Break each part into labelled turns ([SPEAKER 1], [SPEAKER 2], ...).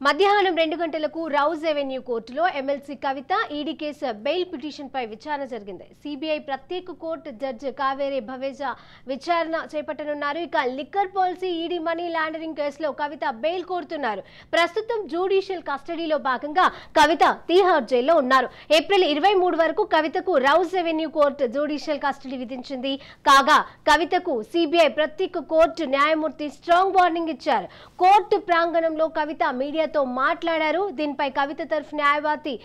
[SPEAKER 1] మధ్యాహ్నం 2 గంటలకు Rouse Avenue కోర్టులో MLC Kavitha ED case bail petition పై విచారణ జరిగింది. సిబిఐ ప్రత్యేక కోర్టు జడ్జి కావేరి భవేజా విచారణ చేపట్టనున్నారు. ఇక liquor policy ED money laundering కేసులో కవిత బెయిల్ కోరుతున్నారు. ప్రస్తుతం జ్యుడిషియల్ కస్టడీలో భాగంగా కవిత తీహార్ జైల్లో ఉన్నారు. ఏప్రిల్ 23 వరకు కవితకు Rouse avenue court judicial custody విధించింది. కాగా కవితకు సిబిఐ ప్రత్యేక కోర్టు న్యాయమూర్తి స్ట్రాంగ్ వార్నింగ్ ఇచ్చారు. కోర్టు ప్రాంగణంలో కవిత మీడియాతో మాట్లాడారు. దీనిపై కవిత తరఫు న్యాయవాది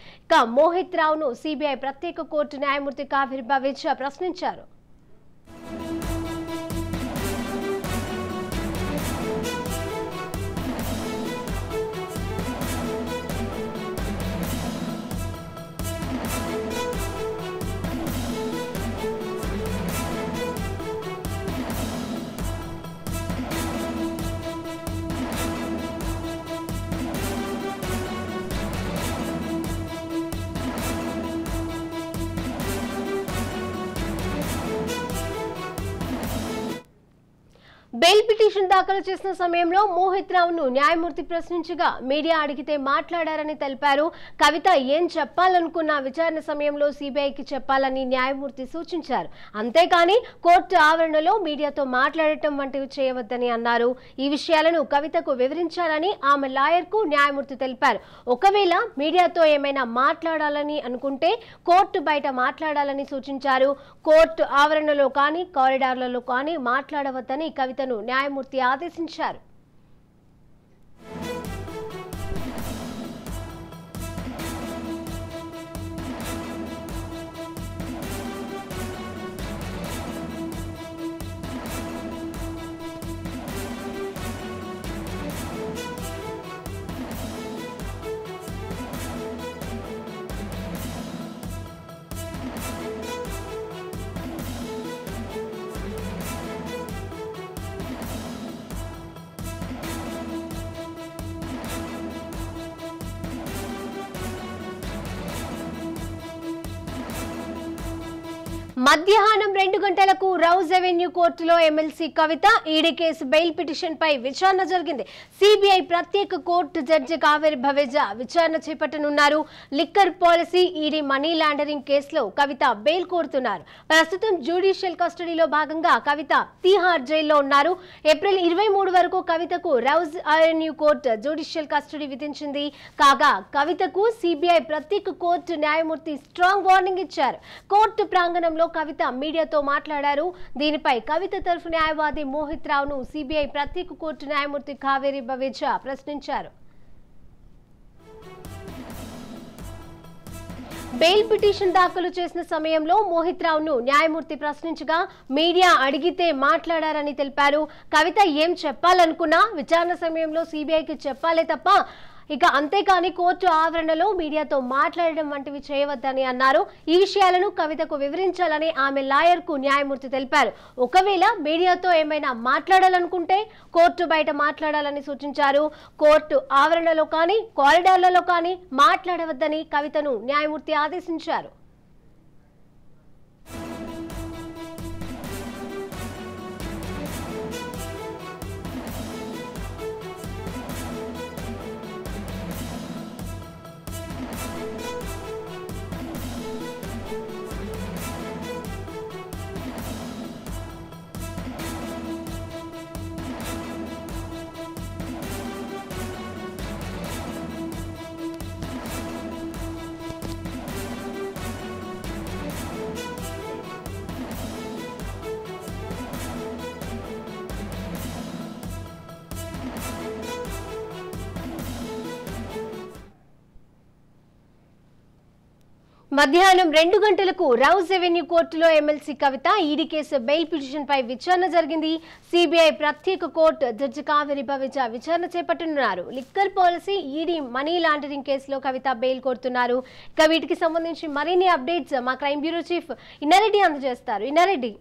[SPEAKER 1] మోహిత్ రావును సిబిఐ ప్రత్యేక కోర్టు న్యాయమూర్తి కావేరి భవేజా ప్రశ్నించారు. బెయిల్ పిటిషన్ దాఖలు చేసిన సమయంలో మోహిత్ రావును న్యాయమూర్తి ప్రశ్నించగా మీడియా అడిగితే మాట్లాడారని తెలిపారు. కవిత ఏం చెప్పాలనుకున్న విచారణ సమయంలో సిబిఐకి చెప్పాలని న్యాయమూర్తి సూచించారు. అంతేకాని కోర్టు ఆవరణలో మీడియాతో మాట్లాడటం వంటివి చేయవద్దని అన్నారు. ఈ విషయాలను కవితకు వివరించాలని ఆమె లాయర్కు న్యాయమూర్తి తెలిపారు. ఒకవేళ మీడియాతో ఏమైనా మాట్లాడాలని అనుకుంటే కోర్టు బయట మాట్లాడాలని సూచించారు. కోర్టు ఆవరణలో కానీ కారిడార్లలో కానీ మాట్లాడవద్దని కవిత న్యాయమూర్తి ఆదేశించారు. మధ్యాహ్నం 2 గంటలకు రౌజ్ ఎవెన్యూ కోర్టులో MLC Kavitha ED case bail petition పై విచారణ జరిగింది. సిబిఐ ప్రత్యేక కోర్టు జడ్జి కావేరి భవేజా విచారణ చేపట్టనున్నారు. Liquor policy ED money laundering కేసులో కవిత బెయిల్ కోరుతున్నారు. ప్రస్తుతం జ్యుడిషియల్ కస్టడీలో భాగంగా కవిత తీహార్ జైల్లో ఉన్నారు. ఏప్రిల్ 23 వరకు కవితకు Rouse avenue court judicial custody విధించింది. కాగా కవితకు సిబిఐ ప్రత్యేక కోర్టు న్యాయమూర్తి స్ట్రాంగ్ వార్నింగ్ ఇచ్చారు. కోర్టు ప్రాంగణంలో కవిత మీడియాతో మాట్లాడారు. దీనిపై కవిత తరఫు న్యాయవాది మోహిత్ రావును సిబిఐ ప్రత్యేక కోర్టు న్యాయమూర్తి కావేరి భవేజా ప్రశ్నించారు. బెయిల్ పిటిషన్ దాఖలు చేసిన సమయంలో మోహిత్ రావును న్యాయమూర్తి ప్రశ్నించగా మీడియా అడిగితే మాట్లాడారని తెలిపారు. కవిత ఏం చెప్పాలనుకున్నా విచారణ సమయంలో సిబిఐకి చెప్పాలే తప్ప అంతేకాని కోర్టు ఆవరణలో మీడియాతో మాట్లాడడం వంటివి చేయవద్దని అన్నారు. ఈ విషయాలను కవితకు వివరించాలని ఆమె లాయర్కు న్యాయమూర్తి తెలిపారు. ఒకవేళ మీడియాతో ఏమైనా మాట్లాడాలనుకుంటే కోర్టు బయట మాట్లాడాలని సూచించారు. కోర్టు ఆవరణలో కానీ కారిడార్లలో కానీ మాట్లాడవద్దని కవితను న్యాయమూర్తి ఆదేశించారు. మధ్యాహ్నం 2 గంటలకు రౌజ్ ఎవెన్యూ కోర్టులో MLC Kavitha ED case bail petition పై విచారణ జరిగింది. సిబిఐ ప్రత్యేక కోర్టు జడ్జి కావేరి భవేజా విచారణ చేపట్టనున్నారు. Liquor policy ED money laundering కేసులో కవిత బెయిల్ కోరుతున్నారు. ఇక వీటికి సంబంధించి మరిన్ని అప్డేట్స్ మా క్రైమ్ బ్యూరో చీఫ్ ఇన్నారెడ్డి అందజేస్తారు. ఇన్నారెడ్డి,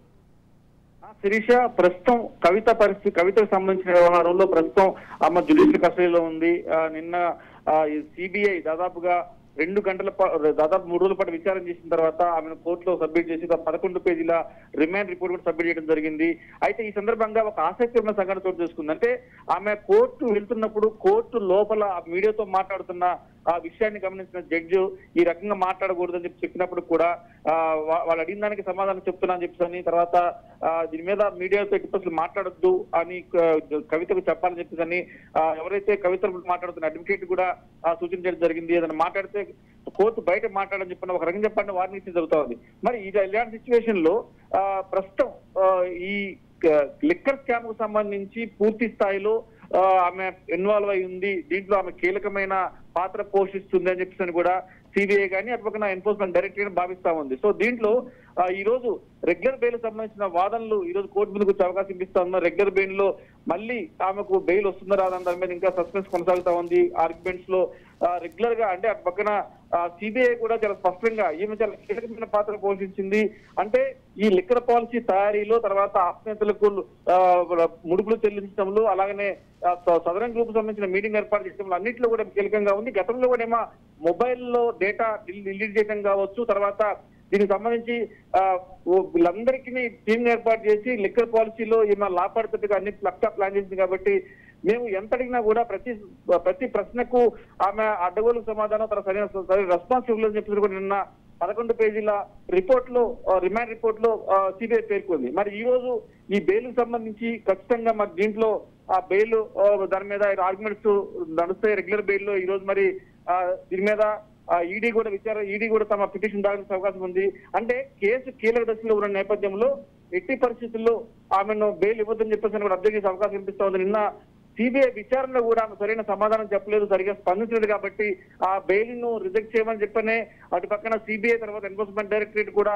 [SPEAKER 2] శిరీష, ప్రస్తుతం కవితకు సంబంధించిన వ్యవహారంలో ప్రస్తుతం ఆమె జ్యుడిషియల్ కస్టడీలో ఉంది. నిన్న సిబిఐ దాదాపుగా దాదాపు 3 రోజుల పాటు విచారణ చేసిన తర్వాత ఆమెను కోర్టులో సబ్మిట్ చేసి 11 పేజీల రిమాండ్ రిపోర్ట్ కూడా సబ్మిట్ చేయడం జరిగింది. అయితే ఈ సందర్భంగా ఒక ఆసక్తికరమైన సంఘటన చోటు చేసుకుంది. అంటే ఆమె కోర్టు వెళ్తున్నప్పుడు కోర్టు లోపల మీడియాతో మాట్లాడుతున్న ఆ విషయాన్ని గమనించిన జడ్జి ఈ రకంగా మాట్లాడకూడదని చెప్పినప్పుడు కూడా వాళ్ళు అడిగిన దానికి సమాధానం చెప్తున్నా అని చెప్పేసి తర్వాత దీని మీద మీడియాతో అసలు మాట్లాడొద్దు అని కవితకు చెప్పాలని చెప్పేసి ఎవరైతే కవిత మాట్లాడుతున్న అడ్వకేట్ కూడా సూచించడం జరిగింది. ఏదైనా మాట్లాడితే కోర్టు బయట మాట్లాడని చెప్పిన ఒక రకంగా చెప్పండి వార్నింగ్ జరుగుతా ఉంది. మరి ఇలాంటి సిచ్యువేషన్ లో ప్రస్తుతం ఈ లిక్కర్ స్కామ్ కు సంబంధించి పూర్తి స్థాయిలో ఆమె ఇన్వాల్వ్ అయి ఉంది, దీంట్లో ఆమె కీలకమైన పాత్ర పోషిస్తుంది అని చెప్పేసి కూడా సిబిఐ కానీ అటుపక్కన ఎన్ఫోర్స్మెంట్ డైరెక్టరేట్ భావిస్తా ఉంది. సో దీంట్లో ఈ రోజు రెగ్యులర్ బెయిల్ సంబంధించిన వాదనలు ఈ రోజు కోర్టు ముందుకు వచ్చే అవకాశం ఇస్తా ఉన్నారు. రెగ్యులర్ బెయిల్ లో మళ్ళీ ఆమెకు బెయిల్ వస్తుందా రాదని దాని మీద ఇంకా సస్పెన్స్ కొనసాగుతా ఉంది. ఆర్గ్యుమెంట్స్ లో రెగ్యులర్ గా అంటే అటు పక్కన సిబిఐ కూడా చాలా స్పష్టంగా ఈమె చాలా కీలకమైన పాత్ర పోషించింది. అంటే ఈ లిక్కర్ పాలసీ తయారీలో తర్వాత ఆత్మీయతలకు ముడుపులు చెల్లించడంలో అలాగనే సదరన్ గ్రూప్ సంబంధించిన మీటింగ్ ఏర్పాటు చేయడంలో అన్నింటిలో కూడా కీలకంగా ఉంది. గతంలో కూడా ఏమో మొబైల్లో డేటా డిలీట్ చేయడం కావచ్చు, తర్వాత దీనికి సంబంధించి వీళ్ళందరికీ టీమ్ ఏర్పాటు చేసి లిక్కర్ పాలసీలో ఈమె లాభపడుతున్నట్టుగా అన్ని ప్లాన్ చేసింది. కాబట్టి మేము ఎంత అడిగినా కూడా ప్రతి ప్రశ్నకు ఆమె అడ్డగోలుకు సమాధానం తన సరైన రెస్పాన్స్ ఇవ్వలేదని చెప్పి కూడా నిన్న 11 పేజీల రిపోర్ట్ లో రిమాండ్ రిపోర్ట్ లో సిబిఐ పేర్కొంది. మరి ఈ రోజు ఈ బెయిల్ కు సంబంధించి ఖచ్చితంగా మరి దీంట్లో ఆ బెయిల్ దాని మీద ఆర్గ్యుమెంట్స్ నడుస్తాయి. రెగ్యులర్ బెయిల్ లో ఈ రోజు మరి దీని మీద ఈడీ కూడా తమ పిటిషన్ దాఖలు అవకాశం ఉంది. అంటే కేసు కీలక దశలో ఉన్న నేపథ్యంలో ఎట్టి పరిస్థితుల్లో ఆమెను బెయిల్ ఇవ్వద్దని చెప్పేసి కూడా అబ్జెక్ట్ చేసే అవకాశం కనిపిస్తా ఉంది. నిన్న సిబిఐ విచారణలో కూడా ఆమె సరైన సమాధానం చెప్పలేదు, సరిగా స్పందించలేదు. కాబట్టి ఆ బెయిల్ ను రిజెక్ట్ చేయమని చెప్పనే అటు పక్కన సిబిఐ తర్వాత ఎన్ఫోర్స్మెంట్ డైరెక్టరేట్ కూడా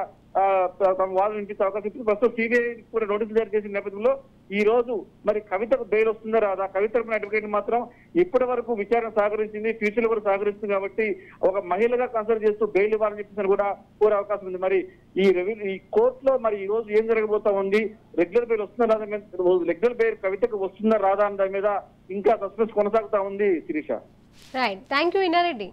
[SPEAKER 2] తమ వాదన వినిపించే అవకాశం ఇస్తుంది. ప్రస్తుతం సిబిఐ కూడా నోటీసులు జారీ చేసిన నేపథ్యంలో ఈ రోజు మరి కవితకు బెయిల్ వస్తుందా రాదా? కవిత అడ్వకేట్ మాత్రం ఇప్పటి వరకు విచారణ సహకరించింది, ఫ్యూచర్ లో కూడా సహకరిస్తుంది. కాబట్టి ఒక మహిళగా కన్సిడర్ చేస్తూ బెయిల్ ఇవ్వాలని చెప్పేసి కూడా కోరే అవకాశం ఉంది. మరి ఈ కోర్టులో మరి ఈ రోజు ఏం జరగబోతా ఉంది? రెగ్యులర్ బెయిల్ వస్తుందా రాదా? రెగ్యులర్ బెయిల్ కవితకు వస్తుందా రాదా అని దాని మీద ఇంకా సస్పెన్స్ కొనసాగుతా ఉంది. Sirisha.
[SPEAKER 1] Right, thank you Inna Reddy.